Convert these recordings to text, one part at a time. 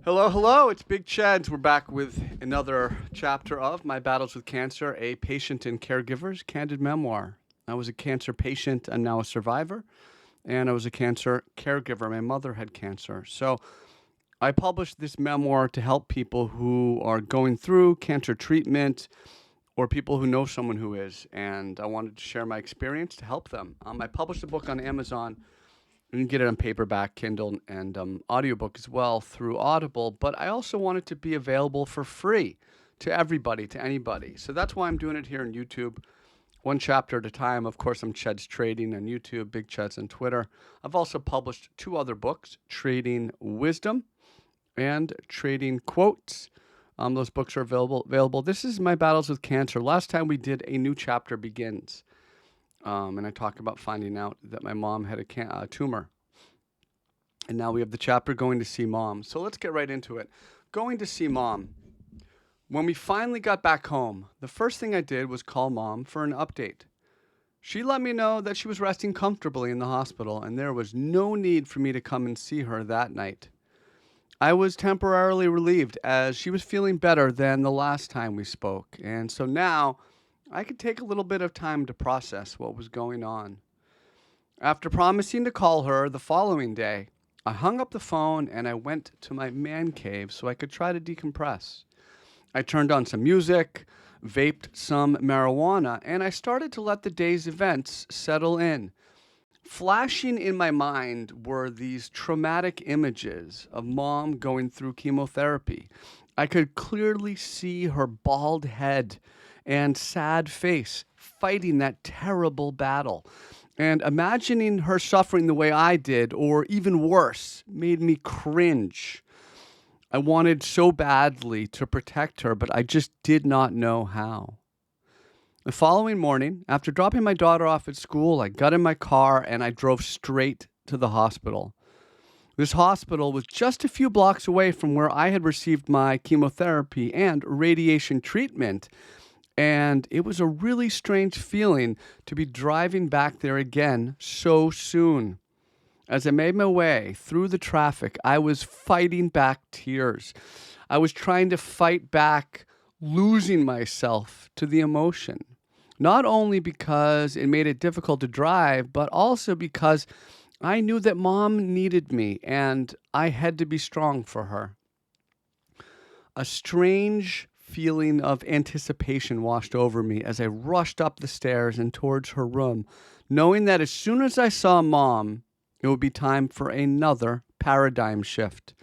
Hello, hello. It's Big Chads. We're back with another chapter of My Battles with Cancer, a patient and caregiver's candid memoir. I was a cancer patient and now a survivor, and I was a cancer caregiver. My mother had cancer. So I published this memoir to help people who are going through cancer treatment or people who know someone who is. And I wanted to share my experience to help them. I published the book on Amazon. You can get it on paperback, Kindle, and audiobook as well through Audible. But I also want it to be available for free to everybody, to anybody. So that's why I'm doing it here on YouTube, one chapter at a time. Of course, I'm Cheds Trading on YouTube, Big Cheds on Twitter. I've also published two other books, Trading Wisdom and Trading Quotes. Those books are available. This is My Battles with Cancer. Last time we did A New Chapter Begins. And I talk about finding out that my mom had a tumor. And now we have the chapter Going to See Mom. So let's get right into it. Going to see Mom. When we finally got back home, the first thing I did was call Mom for an update. She let me know that she was resting comfortably in the hospital and there was no need for me to come and see her that night. I was temporarily relieved as she was feeling better than the last time we spoke. And so now I could take a little bit of time to process what was going on. After promising to call her the following day, I hung up the phone and I went to my man cave so I could try to decompress. I turned on some music, vaped some marijuana, and I started to let the day's events settle in. Flashing in my mind were these traumatic images of Mom going through chemotherapy. I could clearly see her bald head and sad face fighting that terrible battle. And imagining her suffering the way I did, or even worse, made me cringe. I wanted so badly to protect her, but I just did not know how. The following morning, after dropping my daughter off at school, I got in my car and I drove straight to the hospital. This hospital was just a few blocks away from where I had received my chemotherapy and radiation treatment. And it was a really strange feeling to be driving back there again so soon. As I made my way through the traffic, I was fighting back tears. I was trying to fight back losing myself to the emotion. Not only because it made it difficult to drive, but also because I knew that Mom needed me and I had to be strong for her. A strange feeling of anticipation washed over me as I rushed up the stairs and towards her room, knowing that as soon as I saw Mom, it would be time for another paradigm shift.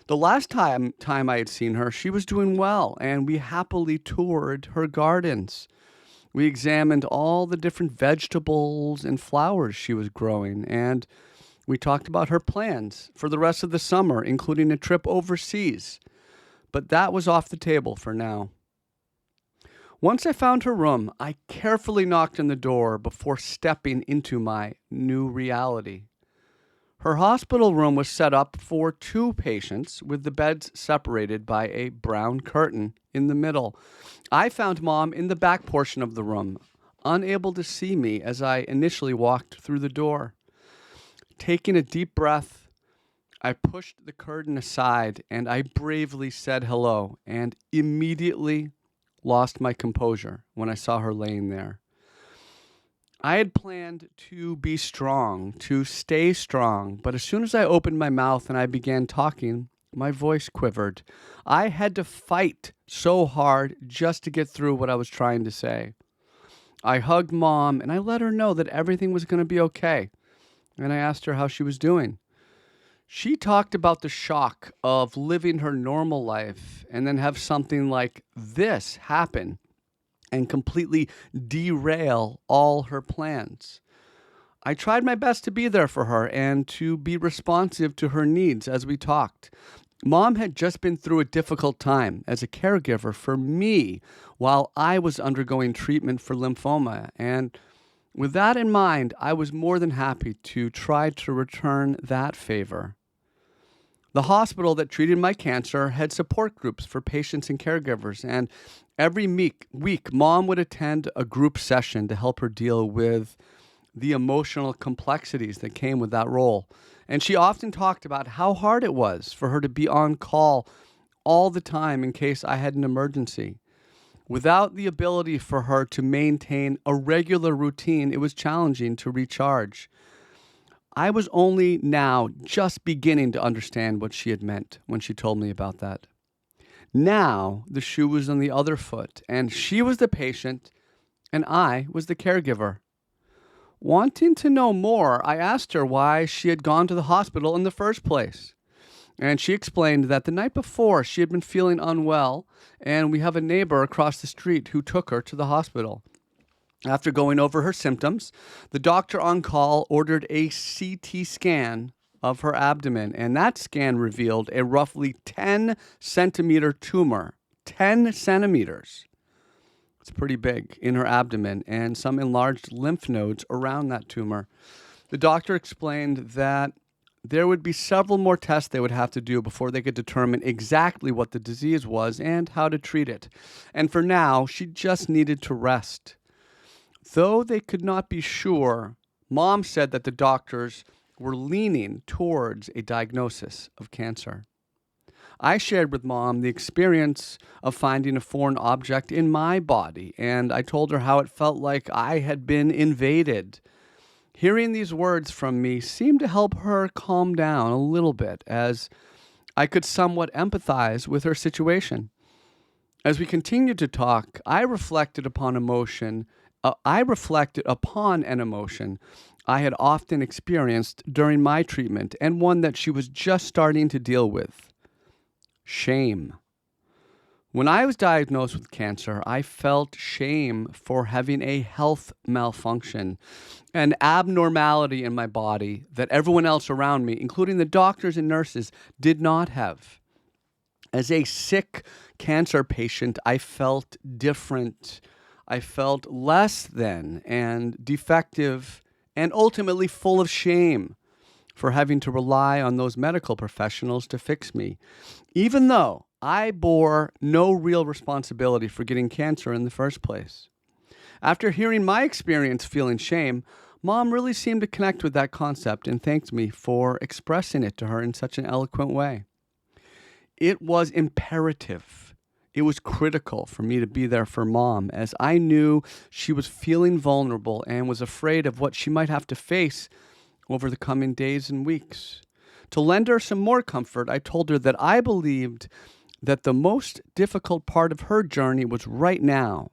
The last time I had seen her, she was doing well, and we happily toured her gardens. We examined all the different vegetables and flowers she was growing, and we talked about her plans for the rest of the summer, including a trip overseas. But that was off the table for now. Once I found her room, I carefully knocked on the door before stepping into my new reality. Her hospital room was set up for two patients with the beds separated by a brown curtain in the middle. I found Mom in the back portion of the room, unable to see me as I initially walked through the door. Taking a deep breath, I pushed the curtain aside and I bravely said hello and immediately lost my composure when I saw her laying there. I had planned to be strong, to stay strong, but as soon as I opened my mouth and I began talking, my voice quivered. I had to fight so hard just to get through what I was trying to say. I hugged Mom and I let her know that everything was going to be okay, and I asked her how she was doing. She talked about the shock of living her normal life and then have something like this happen and completely derail all her plans. I tried my best to be there for her and to be responsive to her needs as we talked. Mom had just been through a difficult time as a caregiver for me while I was undergoing treatment for lymphoma, and with that in mind, I was more than happy to try to return that favor. The hospital that treated my cancer had support groups for patients and caregivers, and every week, Mom would attend a group session to help her deal with the emotional complexities that came with that role. And she often talked about how hard it was for her to be on call all the time in case I had an emergency. Without the ability for her to maintain a regular routine, it was challenging to recharge. I was only now just beginning to understand what she had meant when she told me about that. Now the shoe was on the other foot, and she was the patient, and I was the caregiver. Wanting to know more, I asked her why she had gone to the hospital in the first place. And she explained that the night before she had been feeling unwell, and we have a neighbor across the street who took her to the hospital. After going over her symptoms, the doctor on call ordered a CT scan of her abdomen, and that scan revealed a roughly 10-centimeter tumor. 10 centimeters. It's pretty big in her abdomen, and some enlarged lymph nodes around that tumor. The doctor explained that there would be several more tests they would have to do before they could determine exactly what the disease was and how to treat it. And for now, she just needed to rest. Though they could not be sure, Mom said that the doctors were leaning towards a diagnosis of cancer. I shared with Mom the experience of finding a foreign object in my body, and I told her how it felt like I had been invaded. Hearing these words from me seemed to help her calm down a little bit, as I could somewhat empathize with her situation. As we continued to talk, I reflected upon an emotion I had often experienced during my treatment, and one that she was just starting to deal with: shame. When I was diagnosed with cancer, I felt shame for having a health malfunction, an abnormality in my body that everyone else around me, including the doctors and nurses, did not have. As a sick cancer patient, I felt different. I felt less than and defective and ultimately full of shame for having to rely on those medical professionals to fix me, even though I bore no real responsibility for getting cancer in the first place. After hearing my experience feeling shame, Mom really seemed to connect with that concept and thanked me for expressing it to her in such an eloquent way. It was imperative. It was critical for me to be there for Mom, as I knew she was feeling vulnerable and was afraid of what she might have to face over the coming days and weeks. To lend her some more comfort, I told her that I believed that the most difficult part of her journey was right now,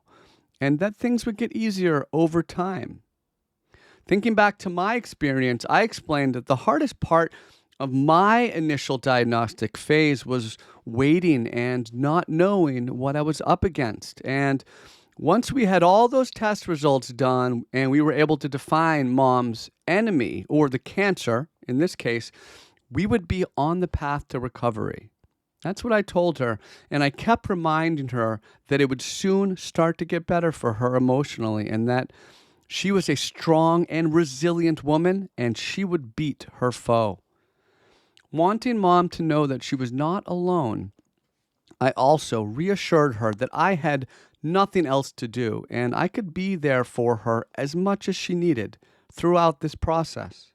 and that things would get easier over time. Thinking back to my experience, I explained that the hardest part of my initial diagnostic phase was waiting and not knowing what I was up against. And once we had all those test results done and we were able to define Mom's enemy, or the cancer in this case, we would be on the path to recovery. That's what I told her, and I kept reminding her that it would soon start to get better for her emotionally, and that she was a strong and resilient woman, and she would beat her foe. Wanting Mom to know that she was not alone, I also reassured her that I had nothing else to do, and I could be there for her as much as she needed throughout this process.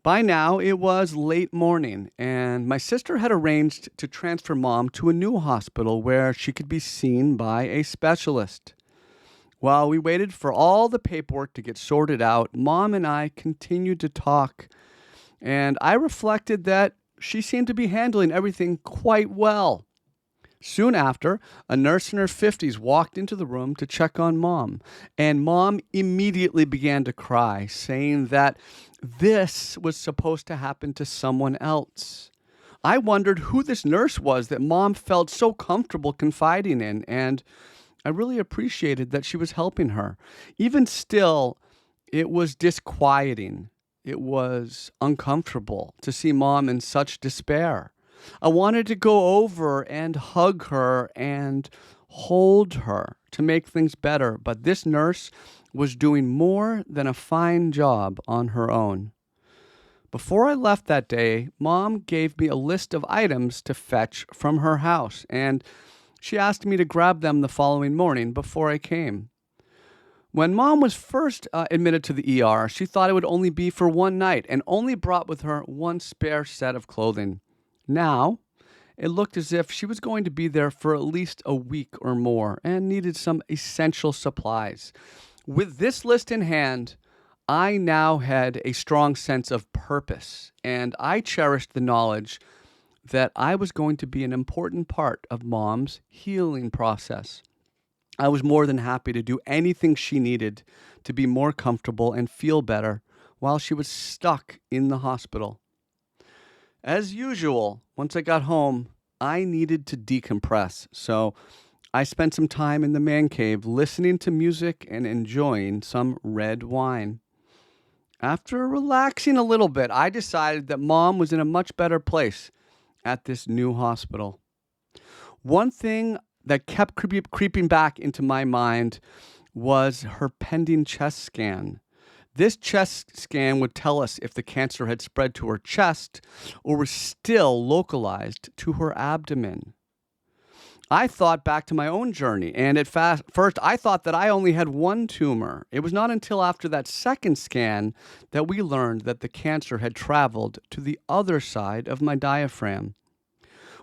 By now, it was late morning, and my sister had arranged to transfer Mom to a new hospital where she could be seen by a specialist. While we waited for all the paperwork to get sorted out, Mom and I continued to talk, and I reflected that she seemed to be handling everything quite well. Soon after, a nurse in her 50s walked into the room to check on Mom, and Mom immediately began to cry, saying that this was supposed to happen to someone else. I wondered who this nurse was that Mom felt so comfortable confiding in, and I really appreciated that she was helping her. Even still, it was disquieting. It was uncomfortable to see Mom in such despair. I wanted to go over and hug her and hold her to make things better, but this nurse was doing more than a fine job on her own. Before I left that day, Mom gave me a list of items to fetch from her house, and she asked me to grab them the following morning before I came. When mom was first admitted to the ER, she thought it would only be for one night and only brought with her one spare set of clothing. Now, it looked as if she was going to be there for at least a week or more and needed some essential supplies. With this list in hand, I now had a strong sense of purpose, and I cherished the knowledge that I was going to be an important part of mom's healing process. I was more than happy to do anything she needed to be more comfortable and feel better while she was stuck in the hospital. As usual, once I got home, I needed to decompress, so I spent some time in the man cave listening to music and enjoying some red wine. After relaxing a little bit, I decided that mom was in a much better place at this new hospital. One thing that kept creeping back into my mind was her pending chest scan. This chest scan would tell us if the cancer had spread to her chest or was still localized to her abdomen. I thought back to my own journey, and at first I thought that I only had one tumor. It was not until after that second scan that we learned that the cancer had traveled to the other side of my diaphragm.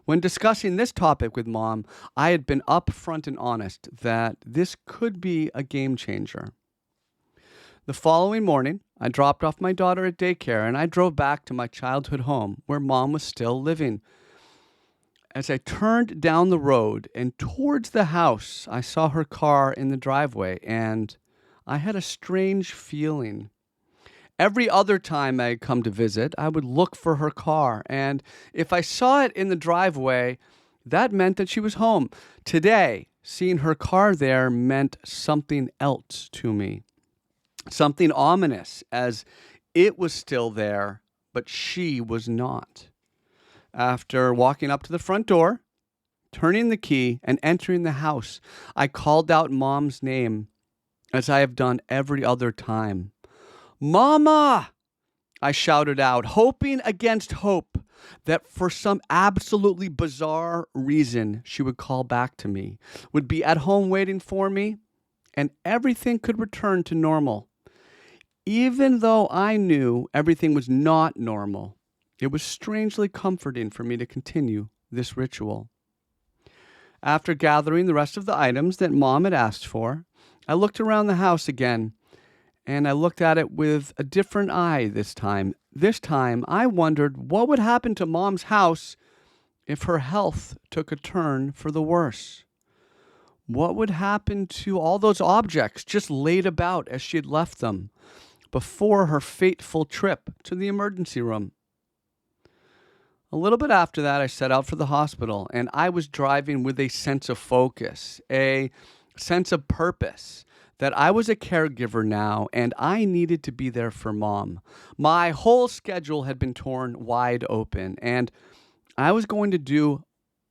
When discussing this topic with mom, I had been upfront and honest that this could be a game changer. The following morning, I dropped off my daughter at daycare and I drove back to my childhood home where mom was still living. As I turned down the road and towards the house, I saw her car in the driveway and I had a strange feeling. Every other time I had come to visit, I would look for her car, and if I saw it in the driveway, that meant that she was home. Today, seeing her car there meant something else to me. Something ominous, as it was still there, but she was not. After walking up to the front door, turning the key, and entering the house, I called out mom's name, as I have done every other time. "Mama!" I shouted out, hoping against hope that for some absolutely bizarre reason she would call back to me, would be at home waiting for me, and everything could return to normal. Even though I knew everything was not normal, it was strangely comforting for me to continue this ritual. After gathering the rest of the items that mom had asked for, I looked around the house again, and I looked at it with a different eye this time. This time, I wondered what would happen to mom's house if her health took a turn for the worse. What would happen to all those objects just laid about as she had left them before her fateful trip to the emergency room? A little bit after that, I set out for the hospital, and I was driving with a sense of focus, a sense of purpose, that I was a caregiver now, and I needed to be there for mom. My whole schedule had been torn wide open, and I was going to do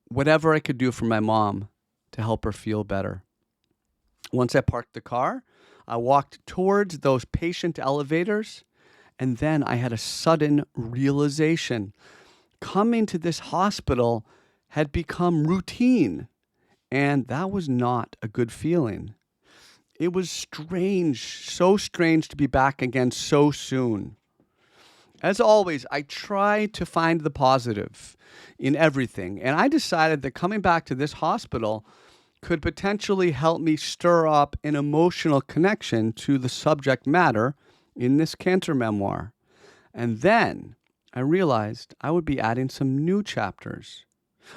whatever I could do for my mom to help her feel better. Once I parked the car, I walked towards those patient elevators, and then I had a sudden realization. Coming to this hospital had become routine, and that was not a good feeling. It was strange, so strange to be back again so soon. As always, I try to find the positive in everything, and I decided that coming back to this hospital could potentially help me stir up an emotional connection to the subject matter in this cancer memoir. And then I realized I would be adding some new chapters.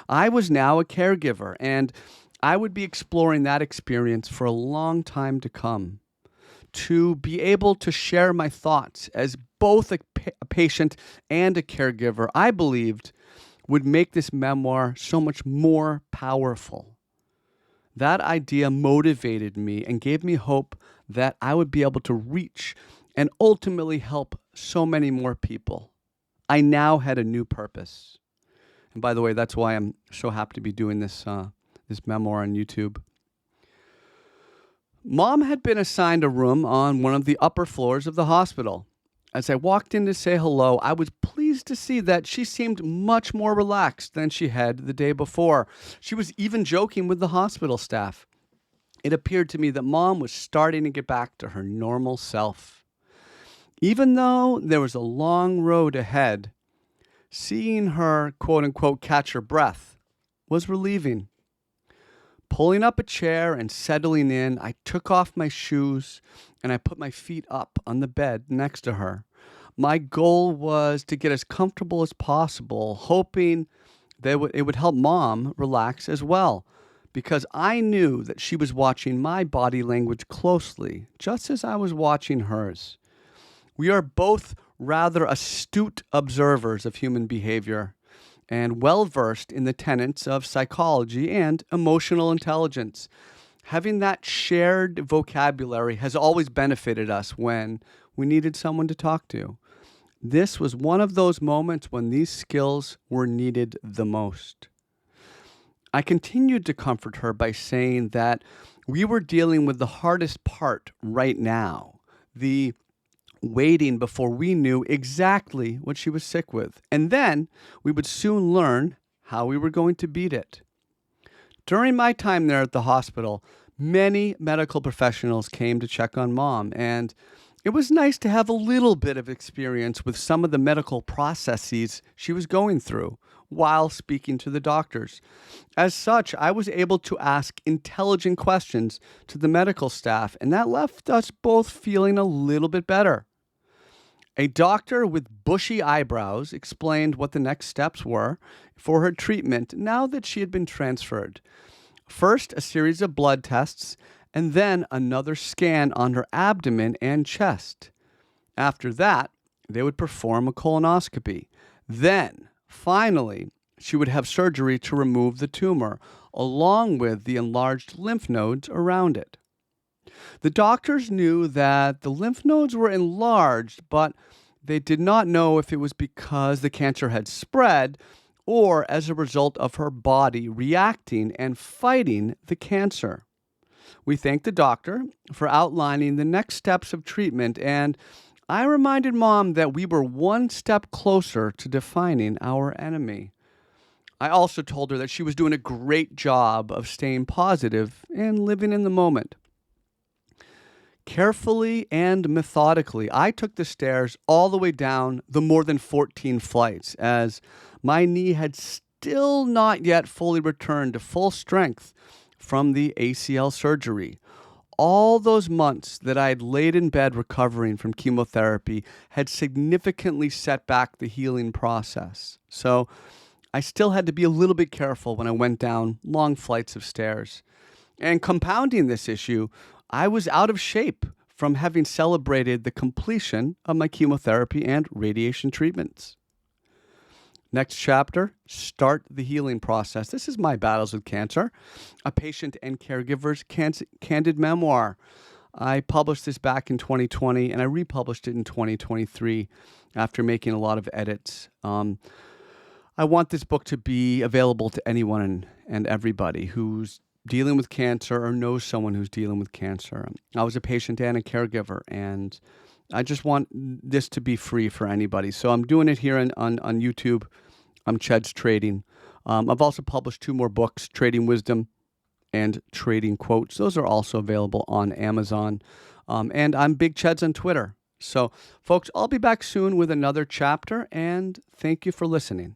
I was now a caregiver, and I would be exploring that experience for a long time to come. To be able to share my thoughts as both a patient and a caregiver, I believed would make this memoir so much more powerful. That idea motivated me and gave me hope that I would be able to reach and ultimately help so many more people. I now had a new purpose. And by the way, that's why I'm so happy to be doing this memoir on YouTube. Mom had been assigned a room on one of the upper floors of the hospital. As I walked in to say hello, I was pleased to see that she seemed much more relaxed than she had the day before. She was even joking with the hospital staff. it appeared to me that Mom was starting to get back to her normal self. Even though there was a long road ahead, seeing her, quote unquote, catch her breath was relieving. Pulling up a chair and settling in, I took off my shoes and I put my feet up on the bed next to her. My goal was to get as comfortable as possible, hoping that it would help Mom relax as well, because I knew that she was watching my body language closely, just as I was watching hers. We are both rather astute observers of human behavior and well-versed in the tenets of psychology and emotional intelligence. Having that shared vocabulary has always benefited us when we needed someone to talk to. This was one of those moments when these skills were needed the most. I continued to comfort her by saying that we were dealing with the hardest part right now, the waiting before we knew exactly what she was sick with. And then we would soon learn how we were going to beat it. During my time there at the hospital, many medical professionals came to check on Mom, and it was nice to have a little bit of experience with some of the medical processes she was going through while speaking to the doctors. As such, I was able to ask intelligent questions to the medical staff, and that left us both feeling a little bit better. A doctor with bushy eyebrows explained what the next steps were for her treatment now that she had been transferred. First, a series of blood tests, and then another scan on her abdomen and chest. After that, they would perform a colonoscopy. Then, finally, she would have surgery to remove the tumor, along with the enlarged lymph nodes around it. The doctors knew that the lymph nodes were enlarged, but they did not know if it was because the cancer had spread or as a result of her body reacting and fighting the cancer. We thanked the doctor for outlining the next steps of treatment, and I reminded Mom that we were one step closer to defining our enemy. I also told her that she was doing a great job of staying positive and living in the moment. Carefully and methodically, I took the stairs all the way down the more than 14 flights, as my knee had still not yet fully returned to full strength from the ACL surgery. All those months that I had laid in bed recovering from chemotherapy had significantly set back the healing process. So I still had to be a little bit careful when I went down long flights of stairs. And compounding this issue, I was out of shape from having celebrated the completion of my chemotherapy and radiation treatments. Next chapter, start the healing process. This is my battles with cancer, a patient and caregiver's candid memoir. I published this back in 2020, and I republished it in 2023 after making a lot of edits. I want this book to be available to anyone and everybody who's dealing with cancer or knows someone who's dealing with cancer. I was a patient and a caregiver, and I just want this to be free for anybody. So I'm doing it here on YouTube. I'm Ched's Trading. I've also published 2 more books, Trading Wisdom and Trading Quotes. Those are also available on Amazon. And I'm Big Ched's on Twitter. So, folks, I'll be back soon with another chapter, and thank you for listening.